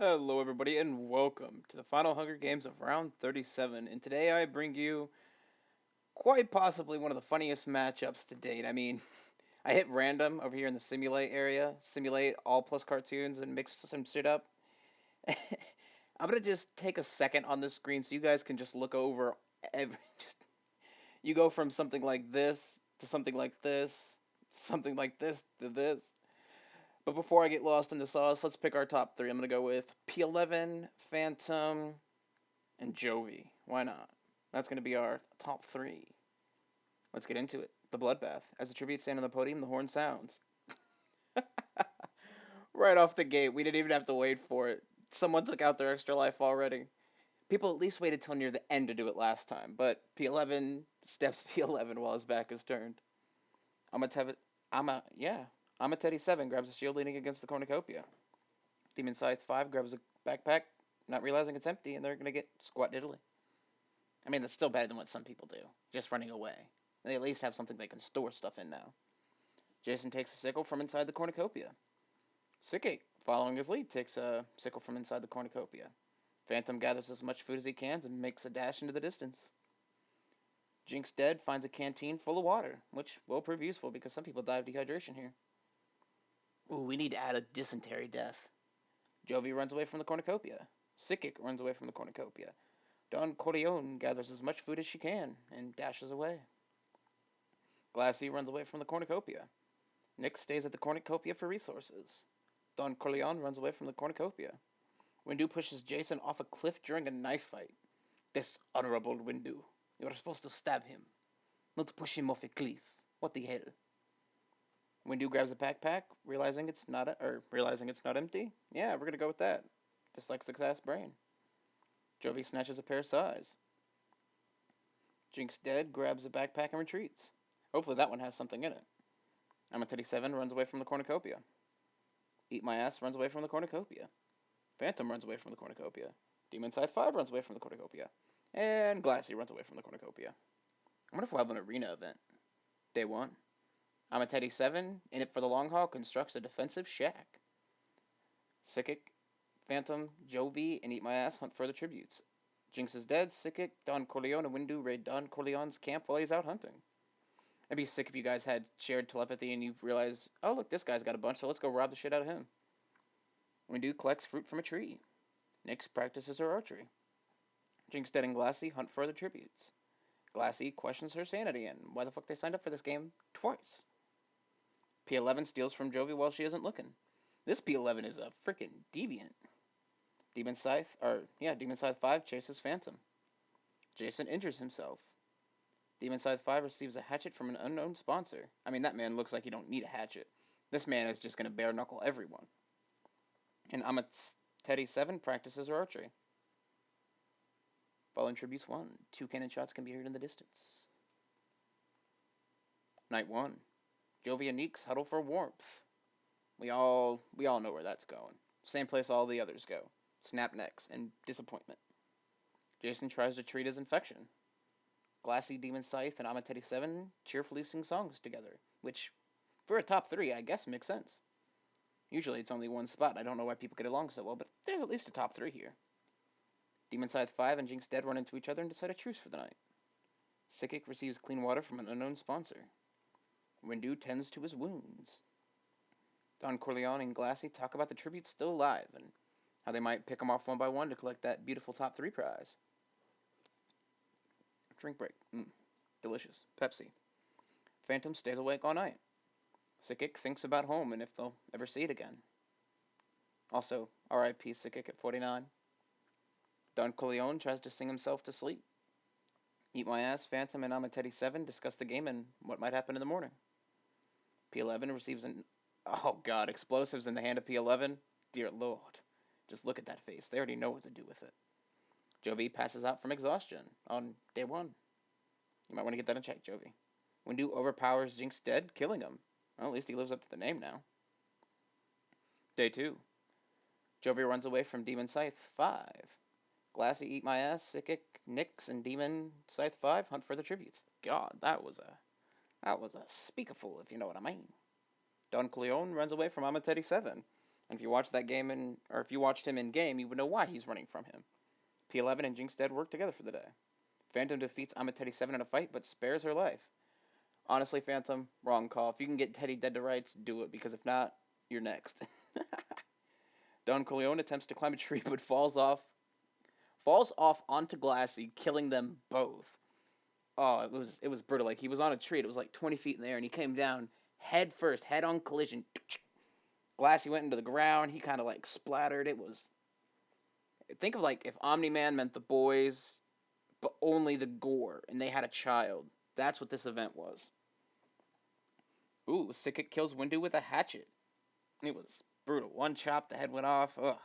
Hello, everybody, and welcome to the final Hunger Games of round 37. And today I bring you quite possibly one of the funniest matchups to date. I mean, I hit random over here in the simulate area, simulate all plus cartoons, and mix some shit up. I'm gonna just take a second on this screen so you guys can just look over every. Just you go from something like this to something like this, something like this to this. But before I get lost in the sauce, let's pick our top three. I'm gonna go with P11, Phantom, and Jovi. Why not? That's going to be our top three. Let's get into it. The Bloodbath. As the tribute stand on the podium, the horn sounds. Right off the gate, we didn't even have to wait for it. Someone took out their extra life already. People at least waited till near the end to do it last time, but P11 steps P11 while his back is turned. I'm a Tev- I'm a yeah. I'm a Teddy 7 grabs a shield leaning against the cornucopia. Demon Scythe 5 grabs a backpack, not realizing it's empty, and they're gonna get squat diddly. I mean, that's still better than what some people do, just running away. They at least have something they can store stuff in now. Jason takes a sickle from inside the cornucopia. Sickle, following his lead, takes a sickle from inside the cornucopia. Phantom gathers as much food as he can and makes a dash into the distance. Jinx Dead finds a canteen full of water, which will prove useful because some people die of dehydration here. Ooh, we need to add a dysentery death. Jovi runs away from the cornucopia. Sikic runs away from the cornucopia. Don Corleone gathers as much food as she can and dashes away. Glassy runs away from the cornucopia. Nick stays at the cornucopia for resources. Don Corleone runs away from the cornucopia. Windu pushes Jason off a cliff during a knife fight. Dishonorable Windu. You were supposed to stab him, not push him off a cliff. What the hell? Windu grabs a backpack, realizing it's not empty. Yeah, we're gonna go with that. Dyslexic ass brain. Jovi snatches a pair of size. Jinx Dead grabs a backpack and retreats. Hopefully that one has something in it. I'm a Teddy 7 runs away from the cornucopia. Eat My Ass runs away from the cornucopia. Phantom runs away from the cornucopia. Demon Side 5 runs away from the cornucopia. And Glassy runs away from the cornucopia. I wonder if we'll have an arena event. Day 1. I'm a Teddy 7, in it for the long haul, constructs a defensive shack. Sickic, Phantom, Jovi, and Eat My Ass hunt further tributes. Jinx is dead. Sickic, Don Corleone, and Windu raid Don Corleone's camp while he's out hunting. I'd be sick if you guys had shared telepathy and you realize, oh, look, this guy's got a bunch, so let's go rob the shit out of him. Windu collects fruit from a tree. Nyx practices her archery. Jinx, Dead, and Glassy hunt further tributes. Glassy questions her sanity and why the fuck they signed up for this game twice. P11 steals from Jovi while she isn't looking. This P11 is a freaking deviant. Demon Scythe 5 chases Phantom. Jason injures himself. Demon Scythe 5 receives a hatchet from an unknown sponsor. I mean, that man looks like he don't need a hatchet. This man is just going to bare knuckle everyone. And Teddy 7 practices her archery. Following tributes 1, 2 cannon shots can be heard in the distance. Night 1. Jovi and Neeks huddle for warmth. We all know where that's going. Same place all the others go. Snap necks and disappointment. Jason tries to treat his infection. Glassy, Demon Scythe, and Amateti 7 cheerfully sing songs together, which, for a top 3, I guess makes sense. Usually it's only one spot. I don't know why people get along so well, but there's at least a top 3 here. Demon Scythe 5 and Jinx Dead run into each other and decide a truce for the night. Sickic receives clean water from an unknown sponsor. Windu tends to his wounds. Don Corleone and Glassy talk about the tributes still alive and how they might pick them off one by one to collect that beautiful top 3 prize. Drink break. Delicious. Pepsi. Phantom stays awake all night. Sickic thinks about home and if they'll ever see it again. Also, R.I.P. Sickic at 49. Don Corleone tries to sing himself to sleep. Eat My Ass, Phantom, and Amateti 7 discuss the game and what might happen in the morning. P11 receives oh god, explosives in the hand of P11? Dear lord. Just look at that face. They already know what to do with it. Jovi passes out from exhaustion on day 1. You might want to get that in check, Jovi. Windu overpowers Jinx Dead, killing him. Well, at least he lives up to the name now. Day 2. Jovi runs away from Demon Scythe 5. Glassy, Eat My Ass, Sickic, Nyx, and Demon Scythe 5 hunt for the tributes. God, that was a speakerful, if you know what I mean. Don Corleone runs away from Amateti 7. And if you watch that game or if you watched him in game, you would know why he's running from him. P11 and Jinx Dead work together for the day. Phantom defeats Amateti 7 in a fight, but spares her life. Honestly, Phantom, wrong call. If you can get Teddy dead to rights, do it, because if not, you're next. Don Corleone attempts to climb a tree, but falls off onto Glassy, killing them both. Oh, it was brutal. Like he was on a tree. It was like 20 feet in the air, and he came down head first, head on collision. Glassy went into the ground. He kind of like splattered. It was think of like if Omni Man meant the boys, but only the gore, and they had a child. That's what this event was. Ooh, Sickett kills Windu with a hatchet. It was brutal. One chop, the head went off. Ugh,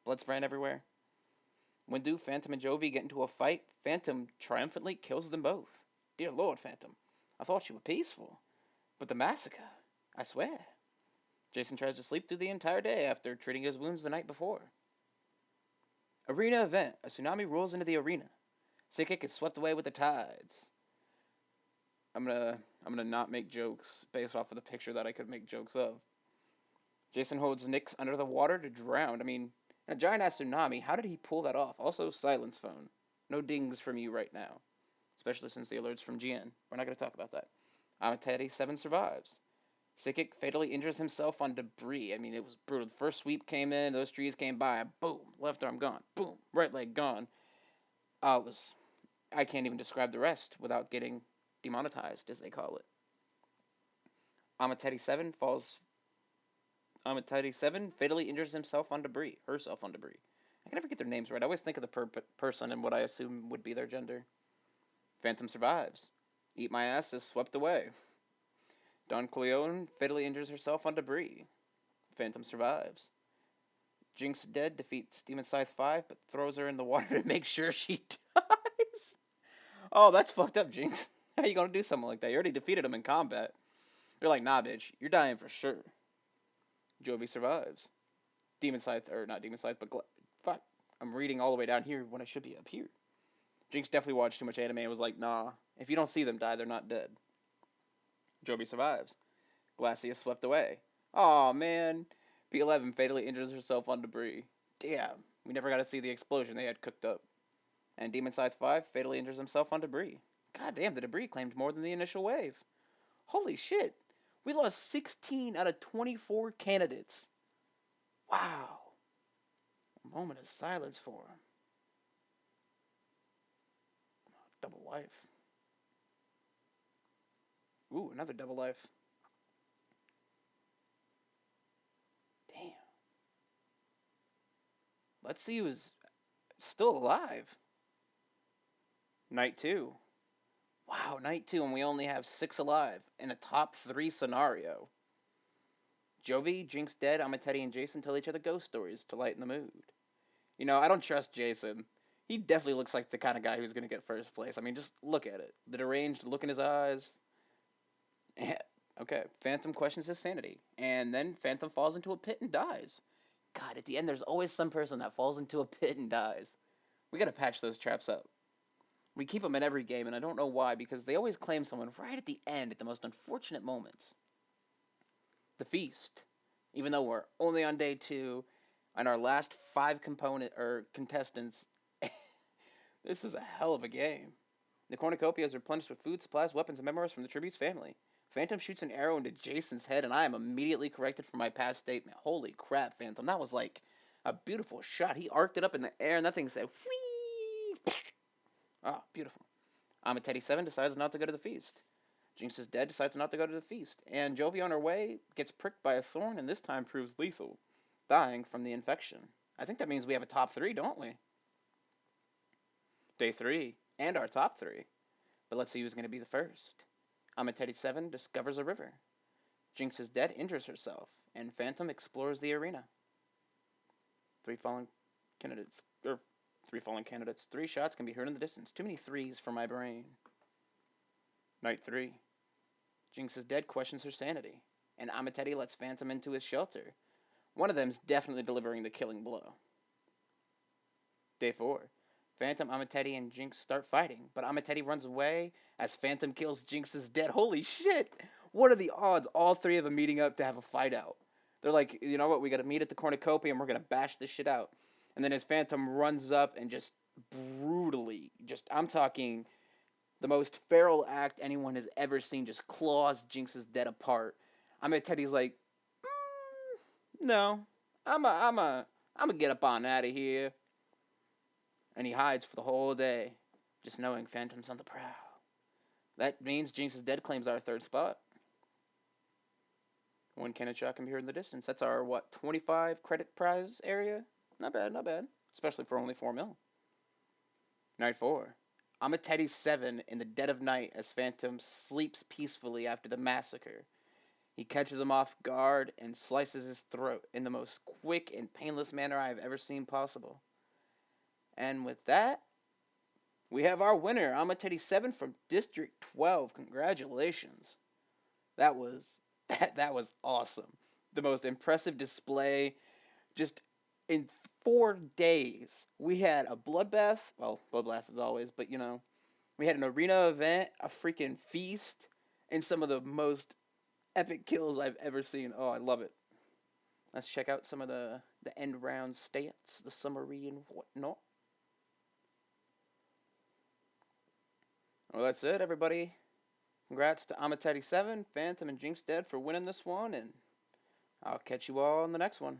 blood spraying everywhere. Windu, Phantom, and Jovi get into a fight. Phantom triumphantly kills them both. Dear Lord, Phantom, I thought you were peaceful, but the massacre, I swear. Jason tries to sleep through the entire day after treating his wounds the night before. Arena event. A tsunami rolls into the arena. Sickett gets swept away with the tides. I'm gonna not make jokes based off of the picture that I could make jokes of. Jason holds Nyx under the water to drown. I mean, a giant ass tsunami. How did he pull that off? Also, silence phone. No dings from you right now, especially since the alerts from GN. We're not gonna talk about that. Amateri 7 survives. Sickett fatally injures himself on debris. I mean, it was brutal. The first sweep came in, those trees came by, boom, left arm gone, boom, right leg gone. It was I can't even describe the rest without getting demonetized, as they call it. Amateri 7 falls. Amateri 7 fatally injures herself on debris. I can never get their names right. I always think of the person and what I assume would be their gender. Phantom survives. Eat My Ass is swept away. Don Corleone fatally injures herself on debris. Phantom survives. Jinx Dead defeats Demon Scythe 5, but throws her in the water to make sure she dies. Oh, that's fucked up, Jinx. How you gonna do something like that? You already defeated him in combat. You're like, nah, bitch, you're dying for sure. Jovi survives. Demon Scythe, or not Demon Scythe, but fuck. I'm reading all the way down here when I should be up here. Jinx definitely watched too much anime and was like, nah, if you don't see them die, they're not dead. Jovi survives. Glassy is swept away. Aw, man. P11 fatally injures herself on debris. Damn, we never got to see the explosion they had cooked up. And Demon Scythe 5 fatally injures himself on debris. God damn, the debris claimed more than the initial wave. Holy shit. We lost 16 out of 24 candidates. Wow. A moment of silence for him. Double life. Ooh, another double life. Damn. Let's see who's still alive. Night 2. Wow, night 2, and we only have 6 alive in a top 3 scenario. Jovi, Jinx Dead, Amateti, and Jason tell each other ghost stories to lighten the mood. You know, I don't trust Jason. He definitely looks like the kind of guy who's going to get first place. I mean, just look at it. The deranged look in his eyes. Okay, Phantom questions his sanity, and then Phantom falls into a pit and dies. God, at the end, there's always some person that falls into a pit and dies. We gotta patch those traps up. We keep them in every game, and I don't know why, because they always claim someone right at the end at the most unfortunate moments. The feast. Even though we're only on day 2, and our last 5 component or contestants, this is a hell of a game. The cornucopia is replenished with food, supplies, weapons, and memoirs from the tribute's family. Phantom shoots an arrow into Jason's head, and I am immediately corrected for my past statement. Holy crap, Phantom. That was like a beautiful shot. He arced it up in the air, and that thing said, whee! Ah, oh, beautiful. Amateti 7 decides not to go to the feast. Jinx is Dead decides not to go to the feast. And Jovi on her way gets pricked by a thorn, and this time proves lethal, dying from the infection. I think that means we have a top 3, don't we? Day 3, and our top 3. But let's see who's going to be the first. Amateti 7 discovers a river. Jinx is Dead injures herself, and Phantom explores the arena. 3 fallen candidates, or 3 fallen candidates. 3 shots can be heard in the distance. Too many threes for my brain. Night 3. Jinx is Dead questions her sanity, and Amateti lets Phantom into his shelter. One of them's definitely delivering the killing blow. Day 4. Phantom, Amateti, and Jinx start fighting, but Amateti runs away as Phantom kills Jinx is Dead. Holy shit! What are the odds all 3 of them meeting up to have a fight out? They're like, you know what? We got to meet at the cornucopia and we're gonna bash this shit out. And then his Phantom runs up and just brutally, just I'm talking the most feral act anyone has ever seen, just claws Jinx's dead apart. I mean, Teddy's like, no, I'm a get up on out of here, and he hides for the whole day, just knowing Phantom's on the prowl. That means Jinx's dead claims our third spot. One cannon shot can be heard in the distance. That's our what 25 credit prize area. Not bad, not bad, especially for only 4 mil. Night four. I'm a Teddy 7 in the dead of night as Phantom sleeps peacefully after the massacre. He catches him off guard and slices his throat in the most quick and painless manner I have ever seen possible. And with that, we have our winner, Amateddy 7 from District 12. Congratulations. That was that was awesome. The most impressive display just in 4 days. We had a bloodbath, well, bloodbath as always, but you know, we had an arena event, a freaking feast, and some of the most epic kills I've ever seen. Oh, I love it. Let's check out some of the end round stats, the summary and whatnot. Well, that's it, everybody. Congrats to Amateddy 7, Phantom, and Jinx Dead for winning this one, and I'll catch you all in the next one.